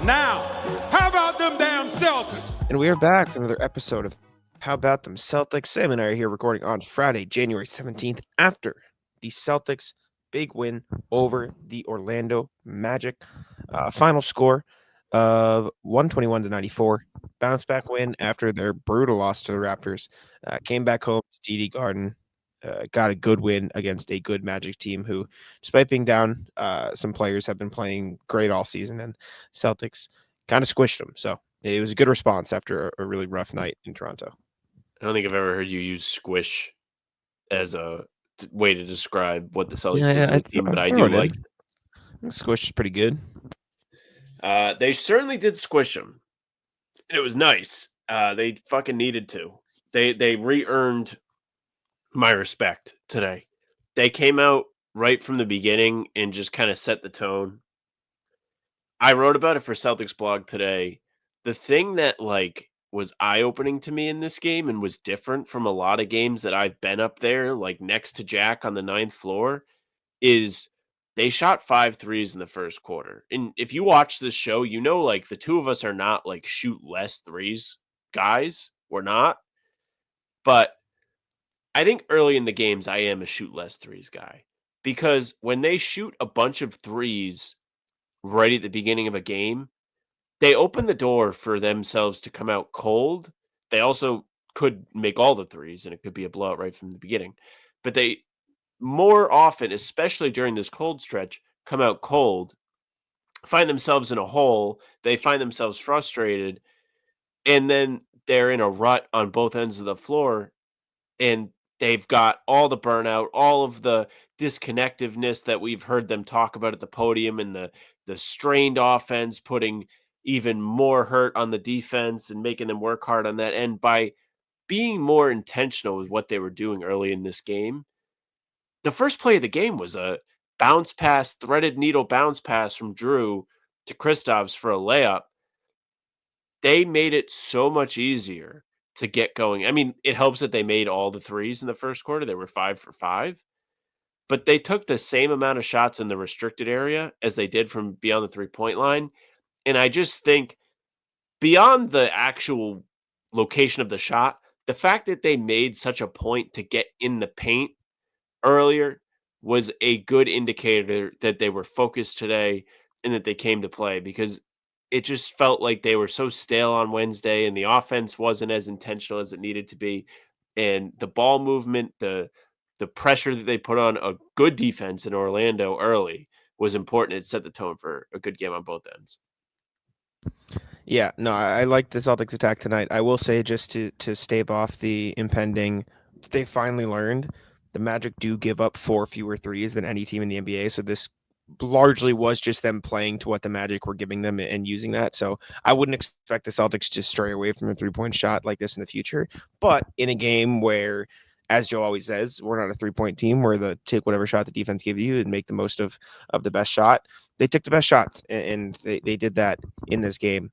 Now, how about them damn Celtics? And we are back for another episode of How About Them Celtics. Sam and I are here recording on Friday, January 17th, after the Celtics' big win over the Orlando Magic. Final score of 121 to 94. Bounce back win after their brutal loss to the Raptors. Came back home to TD Garden. Got a good win against a good Magic team who, despite being down, some players have been playing great all season, and Celtics kind of squished them. So it was a good response after a really rough night in Toronto. I don't think I've ever heard you use squish as a way to describe what the Celtics did to the team, but I do like it. Squish is pretty good. They certainly did squish them. It was nice. They fucking needed to. They re-earned my respect today. They came out right from the beginning and just kind of set the tone. I wrote about it for Celtics blog today. The thing that was eye-opening to me in this game and was different from a lot of games that I've been up there, like next to Jack on the 9th floor, is they shot 5 threes in the first quarter. And if you watch this show, you know, like the two of us are not like shoot less threes guys. We're not. But I think early in the games, I am a shoot less threes guy because when they shoot a bunch of threes right at the beginning of a game, they open the door for themselves to come out cold. They also could make all the threes and it could be a blowout right from the beginning. But they more often, especially during this cold stretch, come out cold, find themselves in a hole, they find themselves frustrated, and then they're in a rut on both ends of the floor, and they've got all the burnout, all of the disconnectiveness that we've heard them talk about at the podium, and the strained offense putting even more hurt on the defense and making them work hard on that end by being more intentional with what they were doing early in this game. The first play of the game was a bounce pass, threaded needle bounce pass from Drew to Kristaps for a layup. They made it so much easier to get going. I mean, it helps that they made all the threes in the first quarter. They were 5 for 5, but they took the same amount of shots in the restricted area as they did from beyond the three-point line. And I just think beyond the actual location of the shot, the fact that they made such a point to get in the paint earlier was a good indicator that they were focused today and that they came to play because it just felt like they were so stale on Wednesday and the offense wasn't as intentional as it needed to be. And the ball movement, the pressure that they put on a good defense in Orlando early was important. It set the tone for a good game on both ends. Yeah, no, I like the Celtics attack tonight. I will say, just to stave off the impending, they finally learned the Magic do give up 4 fewer threes than any team in the NBA. So this largely was just them playing to what the Magic were giving them and using that. So I wouldn't expect the Celtics to stray away from the 3-point shot like this in the future. But in a game where, as Joe always says, we're not a 3-point team where the take whatever shot the defense gives you and make the most of the best shot. They took the best shots, and they did that in this game.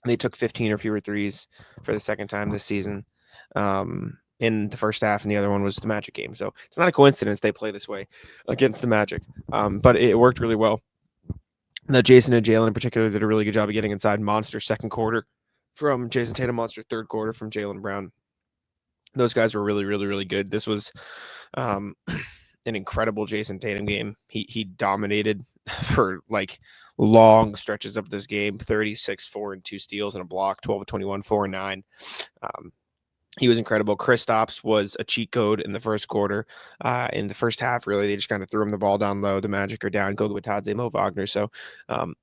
They took 15 or fewer threes for the second time this season in the first half, and the other one was the Magic game. So it's not a coincidence they play this way against the Magic, but it worked really well. That Jayson and Jaylen in particular did a really good job of getting inside. Monster second quarter from Jayson Tatum, monster third quarter from Jaylen Brown. Those guys were really, really, really good. This was an incredible Jayson Tatum game. He dominated for like long stretches of this game. 36, 4 and 2 steals and a block, 12 of 21, 4 and 9. He was incredible. Kristaps was a cheat code in the first quarter. In the first half, really, they just kind of threw him the ball down low. The Magic are down. Goga Bitadze, Mo Wagner. So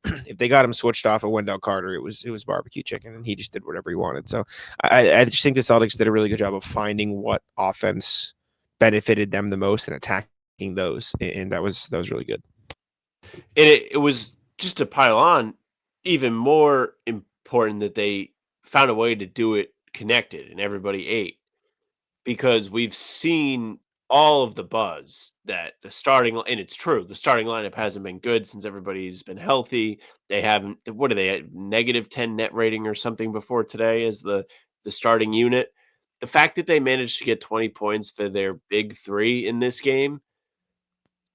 if they got him switched off of Wendell Carter, it was barbecue chicken, and he just did whatever he wanted. So I just think the Celtics did a really good job of finding what offense benefited them the most and attacking those, and that was really good. And it was, just to pile on, even more important that they found a way to do it connected and everybody ate, because we've seen all of the buzz that the starting, and it's true, the starting lineup hasn't been good since everybody's been healthy. They haven't, what are they at, -10 net rating or something before today as the starting unit. The fact that they managed to get 20 points for their big three in this game,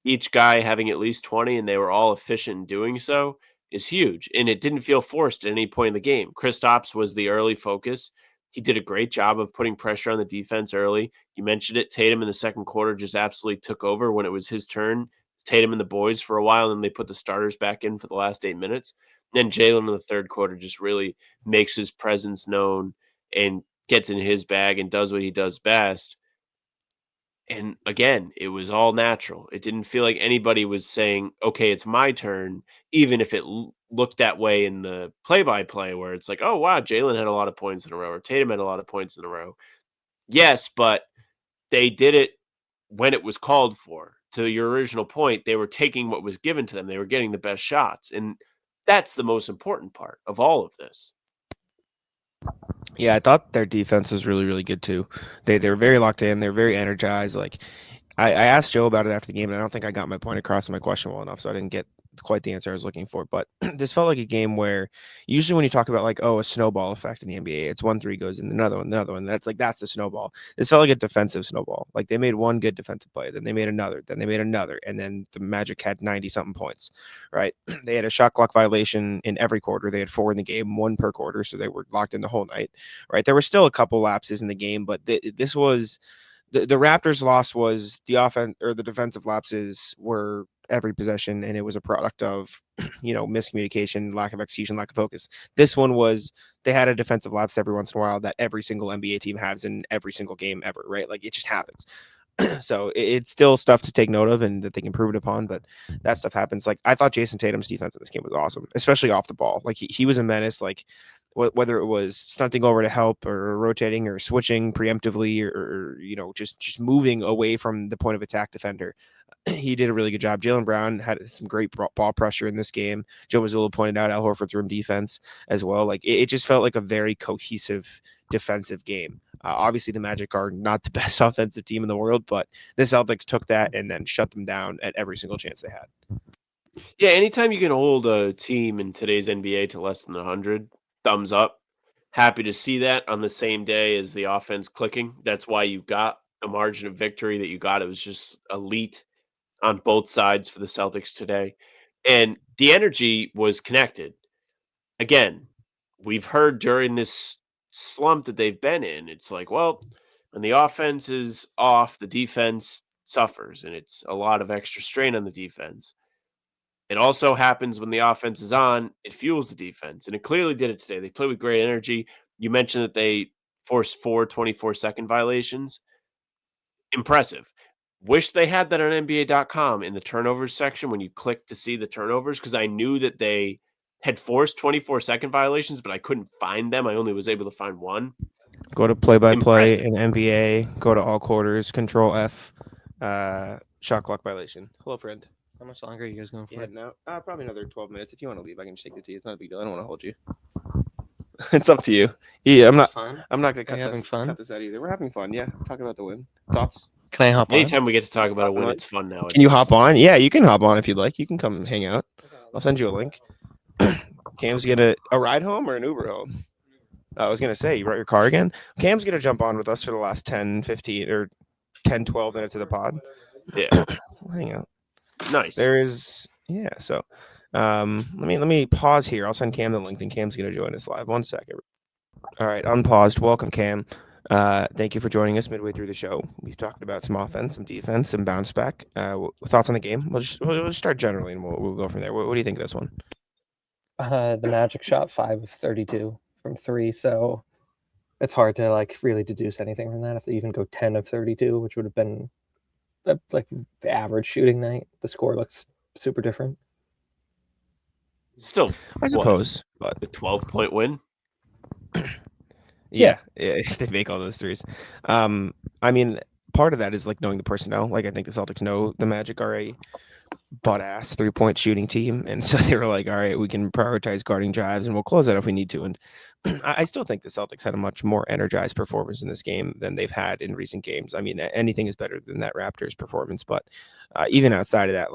each guy having at least 20, and they were all efficient in doing so, is huge, and it didn't feel forced at any point in the game. Kristaps was the early focus. He did a great job of putting pressure on the defense early. You mentioned it. Tatum in the second quarter just absolutely took over when it was his turn. Tatum and the boys for a while, and then they put the starters back in for the last 8 minutes. Then Jaylen in the third quarter just really makes his presence known and gets in his bag and does what he does best. And again, it was all natural. It didn't feel like anybody was saying, okay, it's my turn, even if it looked that way in the play by play, where it's like, oh, wow, Jaylen had a lot of points in a row, or Tatum had a lot of points in a row. Yes, but they did it when it was called for. To your original point, they were taking what was given to them, they were getting the best shots. And that's the most important part of all of this. Yeah, I thought their defense was really, really good too. They were very locked in. They're very energized. Like I asked Joe about it after the game, and I don't think I got my point across in my question well enough, so I didn't get quite the answer I was looking for. But this felt like a game where usually when you talk about like, oh, a snowball effect in the NBA, it's 1-3 goes in another one. That's the snowball. This felt like a defensive snowball. Like they made one good defensive play, then they made another, and then the Magic had 90-something points, right? They had a shot clock violation in every quarter. They had 4 in the game, 1 per quarter, so they were locked in the whole night, right? There were still a couple lapses in the game, but this was the Raptors' loss was the offense or the defensive lapses were every possession, and it was a product of miscommunication, lack of execution, lack of focus. This one was they had a defensive lapse every once in a while that every single NBA team has in every single game ever, right? Like it just happens. So it's still stuff to take note of and that they can improve it upon, but that stuff happens. Like I thought Jayson Tatum's defense in this game was awesome, especially off the ball. Like he was a menace. Like whether it was stunting over to help or rotating or switching preemptively or just moving away from the point of attack defender, he did a really good job. Jaylen Brown had some great ball pressure in this game. Joe Mazzulla pointed out Al Horford's rim defense as well. Like it just felt like a very cohesive defensive game. Obviously, the Magic are not the best offensive team in the world, but the Celtics took that and then shut them down at every single chance they had. Yeah, anytime you can hold a team in today's NBA to less than 100, thumbs up. Happy to see that on the same day as the offense clicking. That's why you got a margin of victory that you got. It was just elite on both sides for the Celtics today. And the energy was connected. Again, we've heard during this slump that they've been in, it's like, well, when the offense is off, the defense suffers, and it's a lot of extra strain on the defense. It also happens when the offense is on, it fuels the defense. And it clearly did it today. They played with great energy. You mentioned that they forced 4 24-second violations. Impressive. Wish they had that on NBA.com in the turnovers section when you click to see the turnovers, because I knew that they had forced 24-second violations, but I couldn't find them. I only was able to find one. Go to play-by-play Impressive. in NBA. Go to all quarters. Control F. Shot clock violation. Hello, friend. How much longer are you guys going for? You heading out? Probably another 12 minutes. If you want to leave, I can just take the tea. It's not a big deal. I don't want to hold you. It's up to you. Yeah, I'm not gonna cut this out either. We're having fun. Yeah, talking about the win. Thoughts? Can I hop on? Anytime we get to talk about a win, it's fun now. Can you hop on? Yeah, you can hop on if you'd like. You can come hang out. I'll send you a link. Cam's gonna a ride home or an Uber home? I was gonna say, you brought your car again? Cam's gonna jump on with us for the last 10, 15 or 10, 12 minutes of the pod. Yeah. Hang out. Nice. There is so let me pause here. I'll send Cam the link, and Cam's gonna join us live. 1 second. All right, unpaused. Welcome, Cam. Thank you for joining us midway through the show. We've talked about some offense, some defense, some bounce back. Thoughts on the game? We'll just start generally, and we'll go from there. What do you think of this one? The Magic shot 5 of 32 from 3, so it's hard to really deduce anything from that. If they even go 10 of 32, which would have been like the average shooting night, the score looks super different. Still, I suppose, but a 12-point win. Yeah, if they make all those threes. I mean, part of that is knowing the personnel. I think the Celtics know the Magic are a butt-ass 3-point shooting team, and so they were like, all right, we can prioritize guarding drives, and we'll close that if we need to. And I still think the Celtics had a much more energized performance in this game than they've had in recent games. I mean, anything is better than that Raptors performance, but even outside of that,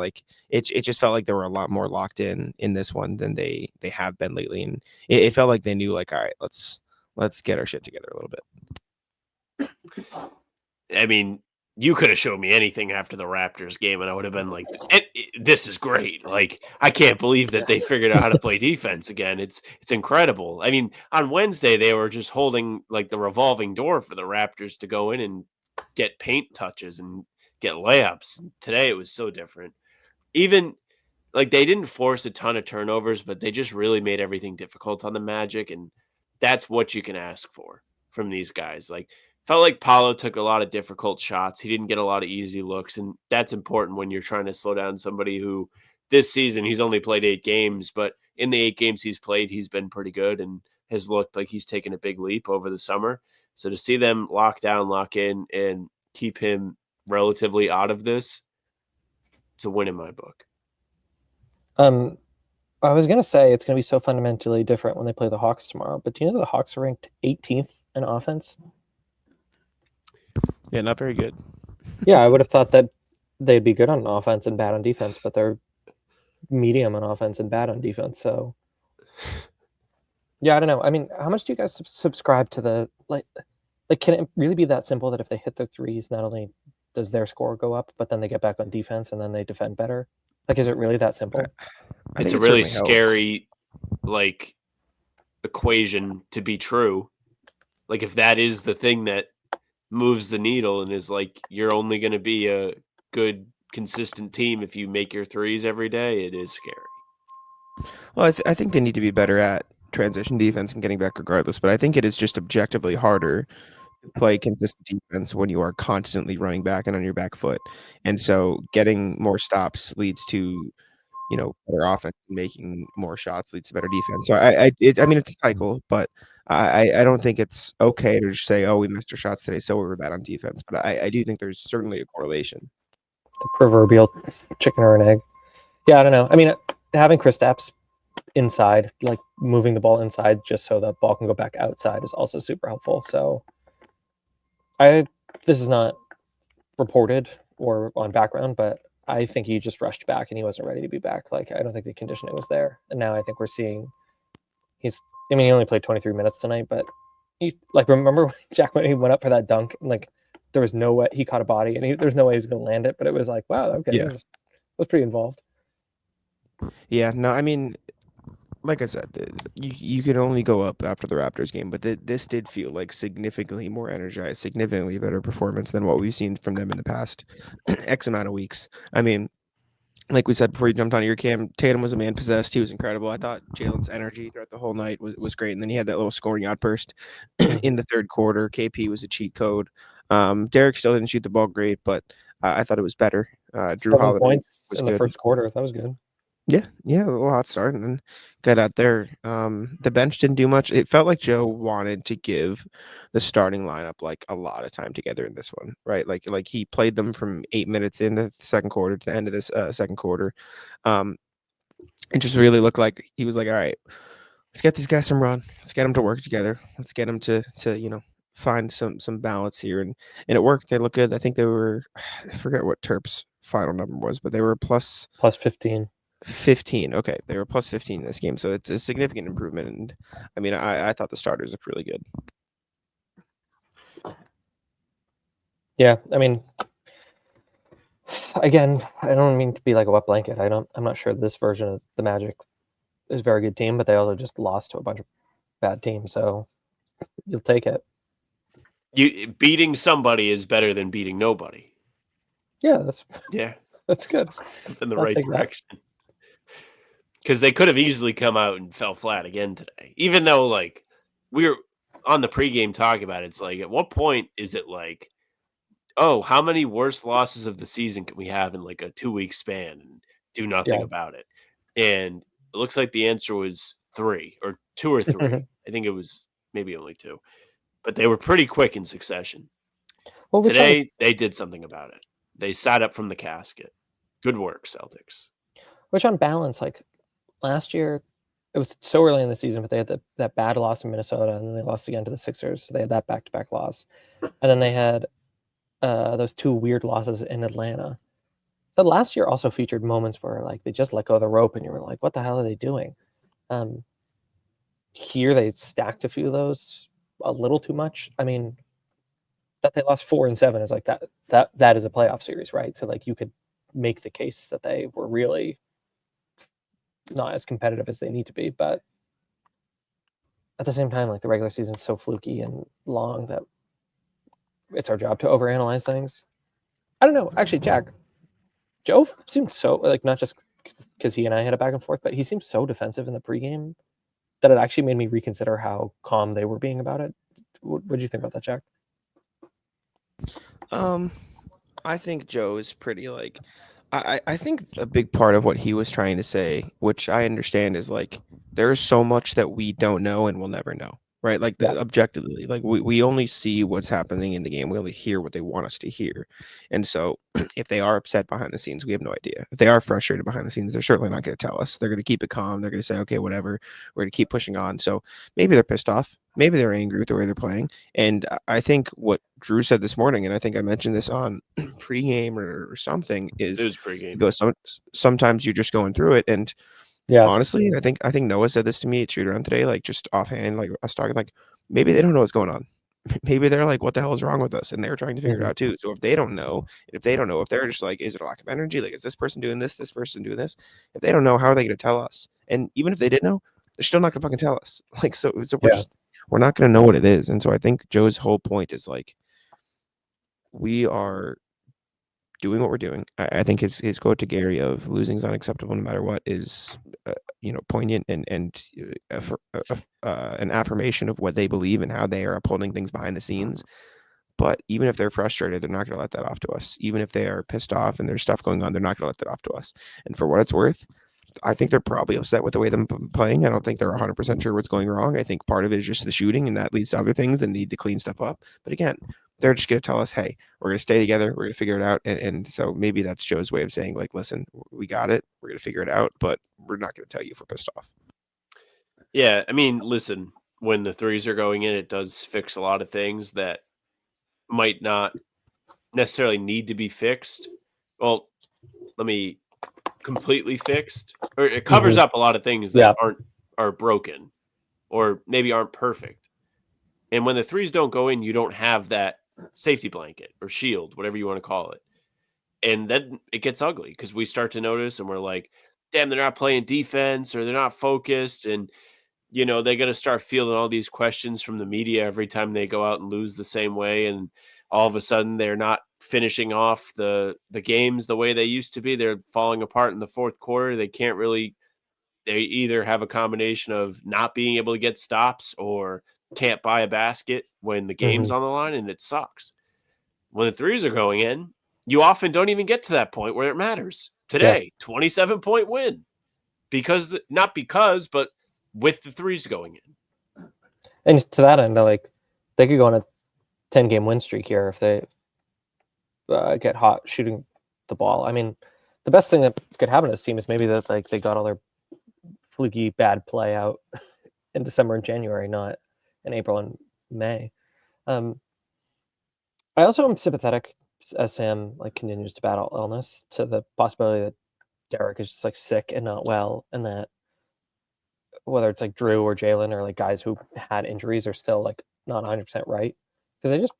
it just felt like they were a lot more locked in this one than they have been lately, and it felt like they knew, all right, let's get our shit together a little bit. I mean, you could have shown me anything after the Raptors game, and I would have been like, "This is great!" Like, I can't believe that they figured out how to play defense again. It's incredible. I mean, on Wednesday they were just holding like the revolving door for the Raptors to go in and get paint touches and get layups. Today it was so different. Even like they didn't force a ton of turnovers, but they just really made everything difficult on the Magic, and that's what you can ask for from these guys. Like felt like Paulo took a lot of difficult shots. He didn't get a lot of easy looks, and that's important when you're trying to slow down somebody who this season he's only played 8 games, but in the 8 games he's played, he's been pretty good and has looked like he's taken a big leap over the summer. So to see them lock down, lock in, and keep him relatively out of this, it's a win in my book. I was gonna say it's gonna be so fundamentally different when they play the Hawks tomorrow, but do you know the Hawks are ranked 18th in offense? Yeah, not very good. Yeah, I would have thought that they'd be good on offense and bad on defense, but they're medium on offense and bad on defense. So, yeah, I don't know. I mean, how much do you guys subscribe to the like? Can it really be that simple that if they hit their threes, not only does their score go up, but then they get back on defense and then they defend better? Like, is it really that simple? I It's think a it really certainly helps. scary like equation to be true. Like if that is the thing that moves the needle and is like you're only going to be a good consistent team if you make your threes every day, it is scary. Well, I think they need to be better at transition defense and getting back regardless, but I think it is just objectively harder to play consistent defense when you are constantly running back and on your back foot. And so getting more stops leads to, better offense, making more shots leads to better defense. So I mean, it's a cycle, but I don't think it's okay to just say, oh, we missed our shots today, so we were bad on defense. But I do think there's certainly a correlation. The proverbial chicken or an egg. Yeah, I don't know. I mean, having Kristaps inside, like moving the ball inside just so that ball can go back outside is also super helpful. So this is not reported or on background, but I think he just rushed back and he wasn't ready to be back. Like, I don't think the conditioning was there. And now I think we're seeing he only played 23 minutes tonight, but remember when Jack, when he went up for that dunk, and like there was no way he caught a body and there's no way he was going to land it, but it was like, wow, okay. Yeah. It was pretty involved. Yeah, no, I mean, like I said, you can only go up after the Raptors game, but this did feel like significantly more energized, significantly better performance than what we've seen from them in the past X amount of weeks. I mean, like we said before you jumped onto your cam, Tatum was a man possessed. He was incredible. I thought Jaylen's energy throughout the whole night was great, and then he had that little scoring outburst in the third quarter. KP was a cheat code. Derek still didn't shoot the ball great, but I thought it was better. Drew 7 Holiday points was in good. the first quarter. That was good. Yeah, a little hot start, and then got out there. The bench didn't do much. It felt like Joe wanted to give the starting lineup like a lot of time together in this one, right? Like he played them from 8 minutes in the second quarter to the end of this second quarter. It just really looked like he was like, all right, let's get these guys some run. Let's get them to work together. Let's get them to find some balance here, and it worked. They look good. I think they were, I forget what Terp's final number was, but they were plus 15. 15. Okay, they were plus 15 in this game, so it's a significant improvement. And I mean, I thought the starters looked really good. Yeah, I mean, again, I don't mean to be like a wet blanket. I'm not sure this version of the Magic is a very good team, but they also just lost to a bunch of bad teams, so you'll take it. Beating somebody is better than beating nobody. Yeah, that's good. In the I'll right take that. direction. Because they could have easily come out and fell flat again today. Even though, like, we were on the pregame talking about it, it's like, at what point is it like, oh, how many worst losses of the season can we have in like a 2-week span and do nothing about it? And it looks like the answer was 3 or 2 or 3. I think it was maybe only 2. But they were pretty quick in succession. Well, today, they did something about it. They sat up from the casket. Good work, Celtics. Which on balance, like last year, it was so early in the season, but they had that bad loss in Minnesota, and then they lost again to the Sixers. So they had that back-to-back loss. And then they had those 2 weird losses in Atlanta. But last year also featured moments where like they just let go of the rope, and you were like, what the hell are they doing? Here they stacked a few of those a little too much. I mean, that they lost 4 and 7 is like that is a playoff series, right? So like you could make the case that they were really not as competitive as they need to be, but at the same time, like the regular season is so fluky and long that it's our job to overanalyze things. I don't know. Actually, Jack, Joe seemed so like not just because he and I had a back and forth, but he seemed so defensive in the pregame that it actually made me reconsider how calm they were being about it. What did you think about that, Jack? I think Joe is pretty like I think a big part of what he was trying to say, which I understand, is like there is so much that we don't know and we'll never know. Right. Like objectively, like we only see what's happening in the game. We only hear what they want us to hear. And so if they are upset behind the scenes, we have no idea. If they are frustrated behind the scenes, they're certainly not going to tell us. They're going to keep it calm. They're going to say, okay, whatever. We're going to keep pushing on. So maybe they're pissed off. Maybe they're angry with the way they're playing. And I think what Drew said this morning, and I think I mentioned this on pregame or something, is It was pregame. Goes sometimes you're just going through it. And Yeah, honestly, I think Noah said this to me at shoot around today, like just offhand, like us talking, like maybe they don't know what's going on. Maybe they're like, what the hell is wrong with us? And they're trying to figure it out too. So if they don't know, and if they don't know, if they're just like, is it a lack of energy? Like, is this person doing this person doing this? If they don't know, how are they going to tell us? And even if they did know, they're still not going to fucking tell us. Like, so we're not going to know what it is. And so I think Joe's whole point is like, we are doing what we're doing. I think his quote to Gary of losing is unacceptable no matter what is poignant and an affirmation of what they believe and how they are upholding things behind the scenes. But even if they're frustrated, they're not going to let that off to us. Even if they are pissed off and there's stuff going on, they're not going to let that off to us. And for what it's worth, I think they're probably upset with the way they're playing. I don't think they're 100% sure what's going wrong. I think part of it is just the shooting, and that leads to other things and need to clean stuff up. But again, they're just going to tell us, hey, we're going to stay together. We're going to figure it out. And so maybe that's Joe's way of saying, like, listen, we got it. We're going to figure it out, but we're not going to tell you if we're pissed off. Yeah, I mean, listen, when the threes are going in, it does fix a lot of things that might not necessarily need to be fixed. Well, let me completely fixed, or it covers up a lot of things that are broken or maybe aren't perfect. And when the threes don't go in, you don't have that safety blanket or shield, whatever you want to call it. And then it gets ugly because we start to notice and we're like, damn, they're not playing defense or they're not focused. And, you know, they're going to start fielding all these questions from the media every time they go out and lose the same way. And all of a sudden they're not finishing off the games the way they used to be. They're falling apart in the fourth quarter. They either have a combination of not being able to get stops or can't buy a basket when the game's on the line, and it sucks. When the threes are going in, you often don't even get to that point where it matters. Today, 27-point win. But with the threes going in. And to that end, like they could go on a 10-game win streak here if they get hot shooting the ball. I mean, the best thing that could happen to this team is maybe that like they got all their fluky bad play out in December and January, not in April and May. I also am sympathetic as Sam like continues to battle illness to the possibility that Derek is just like sick and not well, and that whether it's like Drew or Jaylen or like guys who had injuries are still like not 100% right, because they just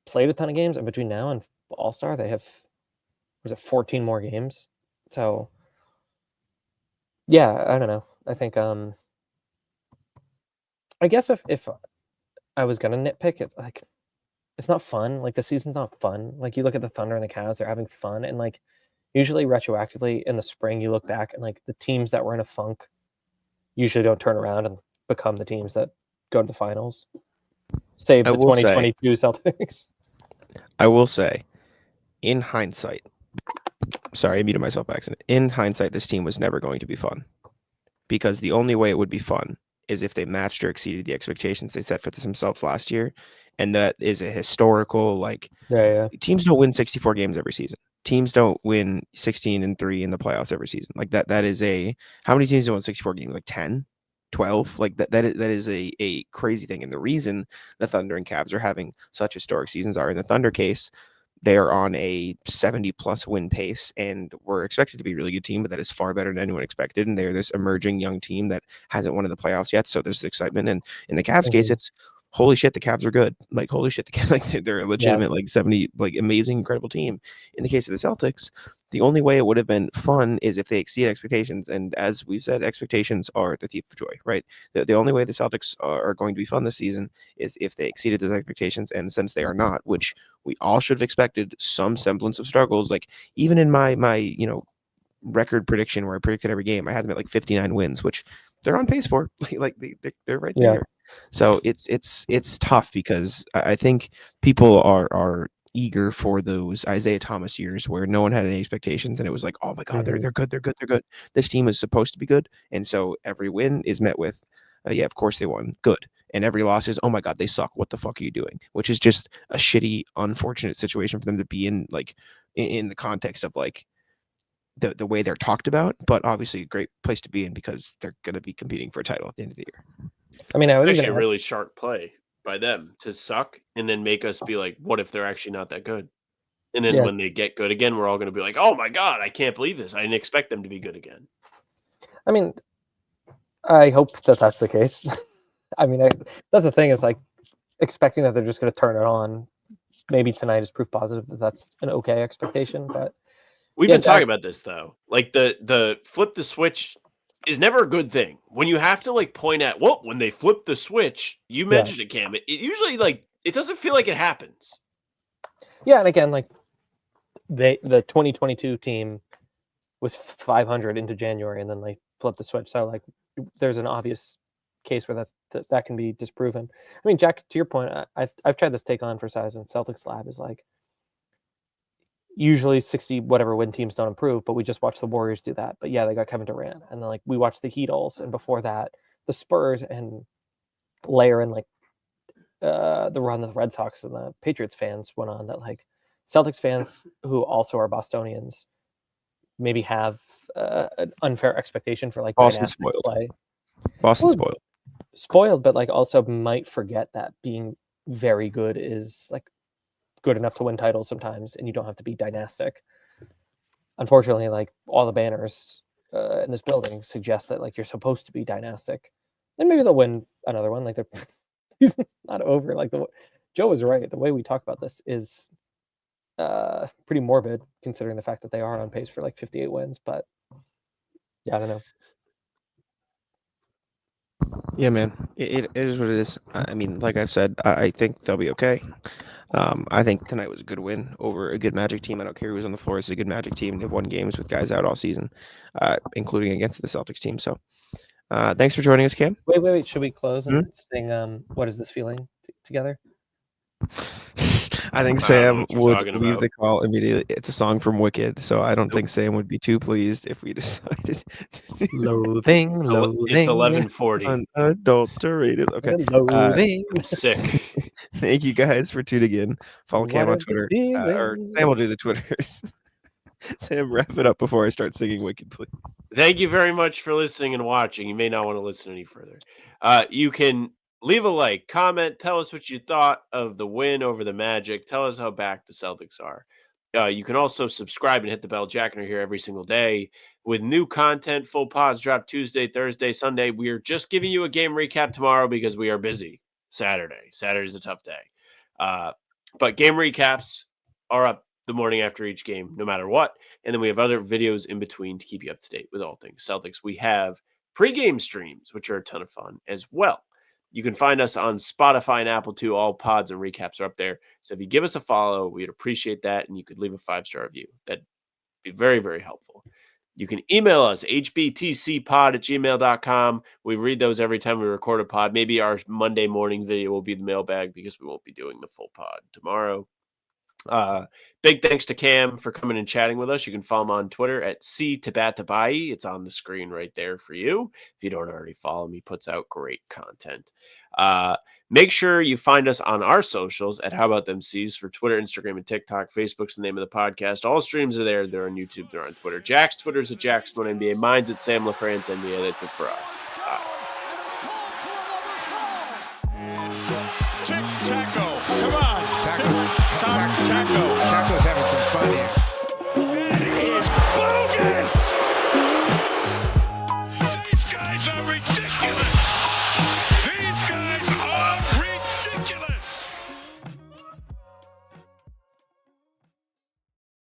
played a ton of games, and between now and All-Star they have 14 more games. So yeah, I don't know. I think I guess if I was gonna nitpick, it's like it's not fun. Like the season's not fun. Like you look at the Thunder and the Cavs, they're having fun, and like usually retroactively in the spring you look back and like the teams that were in a funk usually don't turn around and become the teams that go to the finals. Save the 2022 Celtics. I will say, in hindsight, sorry, I muted myself by accident. In hindsight, this team was never going to be fun, because the only way it would be fun is if they matched or exceeded the expectations they set for themselves last year. And that is a historical, like, teams don't win 64 games every season. Teams don't win 16-3 in the playoffs every season. Like that is how many teams don't win 64 games? Like 10, 12? Like that is a crazy thing. And the reason the Thunder and Cavs are having such historic seasons are, in the Thunder case, they are on a 70-plus win pace, and we're expected to be a really good team, but that is far better than anyone expected. And they're this emerging young team that hasn't won in the playoffs yet, so there's excitement. And in the Cavs case, it's holy shit, the Cavs are good. Like, holy shit, the Cavs, like, they're a legitimate, like 70, like amazing, incredible team. In the case of the Celtics, the only way it would have been fun is if they exceed expectations. And as we've said, expectations are the thief of joy, right? The only way the Celtics are going to be fun this season is if they exceeded those expectations. And since they are not, which we all should have expected some semblance of struggles, like even in my record prediction where I predicted every game, I had them at like 59 wins, which they're on pace for. Like they're right there. So it's tough because I think people are eager for those Isaiah Thomas years where no one had any expectations and it was like, oh my God, they're good. This team is supposed to be good, and so every win is met with, yeah, of course they won, good, and every loss is, oh my God, they suck. What the fuck are you doing? Which is just a shitty, unfortunate situation for them to be in, like in the context of like the way they're talked about, but obviously a great place to be in because they're going to be competing for a title at the end of the year. I mean, I was Actually a really sharp play by them to suck and then make us be like, what if they're actually not that good? And then when they get good again, we're all going to be like, oh my God, I can't believe this. I didn't expect them to be good again. I mean, I hope that that's the case. I mean, that's the thing, is like expecting that they're just going to turn it on. Maybe tonight is proof positive that that's an okay expectation, but we've been talking about this though. Like the flip the switch is never a good thing. When you have to like point at, well, when they flip the switch, you mentioned it, Cam. It usually like it doesn't feel like it happens. Yeah, and again, like the 2022 team was 500 into January, and then they flipped the switch. So like, there's an obvious case where that can be disproven. I mean, Jack, to your point, I've tried this take on for size, and Celtics Lab is like, usually 60 whatever win teams don't improve, but we just watched the Warriors do that. But yeah, they got Kevin Durant, and then like we watched the Heat-Ulls, and before that the Spurs, and layer in like the run that the Red Sox and the Patriots fans went on, that like Celtics fans who also are Bostonians maybe have an unfair expectation for like Boston dynastic spoiled. play. Boston Spoiled, but like also might forget that being very good is like good enough to win titles sometimes, and you don't have to be dynastic. Unfortunately, like all the banners in this building suggest that like you're supposed to be dynastic, and maybe they'll win another one. Like he's not over. Like Joe was right. The way we talk about this is pretty morbid, considering the fact that they are on pace for like 58 wins. But yeah, I don't know. Yeah, man, it is what it is. I mean, like I've said, I think they'll be okay. I think tonight was a good win over a good Magic team. I don't care who was on the floor. It's a good Magic team. They've won games with guys out all season, including against the Celtics team. So thanks for joining us, Cam. Wait. Should we close and sing What Is This Feeling together? I think Sam would leave the call immediately. It's a song from Wicked, so I don't think Sam would be too pleased if we decided to Loathing. It's 11:40. Unadulterated. Okay. Loathing. I'm sick. Thank you guys for tuning in. Follow Cam on Twitter. Or Sam will do the Twitters. Sam, wrap it up before I start singing Wicked, please. Thank you very much for listening and watching. You may not want to listen any further. You can leave a like, comment, tell us what you thought of the win over the Magic. Tell us how back the Celtics are. You can also subscribe and hit the bell. Jack and are here every single day with new content. Full pods drop Tuesday, Thursday, Sunday. We are just giving you a game recap tomorrow because we are busy. Saturday's a tough day. But game recaps are up the morning after each game, no matter what. And then we have other videos in between to keep you up to date with all things Celtics. We have pregame streams, which are a ton of fun as well. You can find us on Spotify and Apple too. All pods and recaps are up there. So if you give us a follow, we'd appreciate that. And you could leave a 5-star review. That'd be very, very helpful. You can email us, hbtcpod@gmail.com. We read those every time we record a pod. Maybe our Monday morning video will be the mailbag because we won't be doing the full pod tomorrow. Big thanks to Cam for coming and chatting with us. You can follow him on Twitter at @ctabatabai. It's on the screen right there for you. If you don't already follow him, he puts out great content. Make sure you find us on our socials at How About Them C's for Twitter, Instagram, and TikTok. Facebook's the name of the podcast. All streams are there. They're on YouTube. They're on Twitter. Jack's Twitter's at Jack's1NBA. Mine's at Sam LaFrance NBA. That's it for us.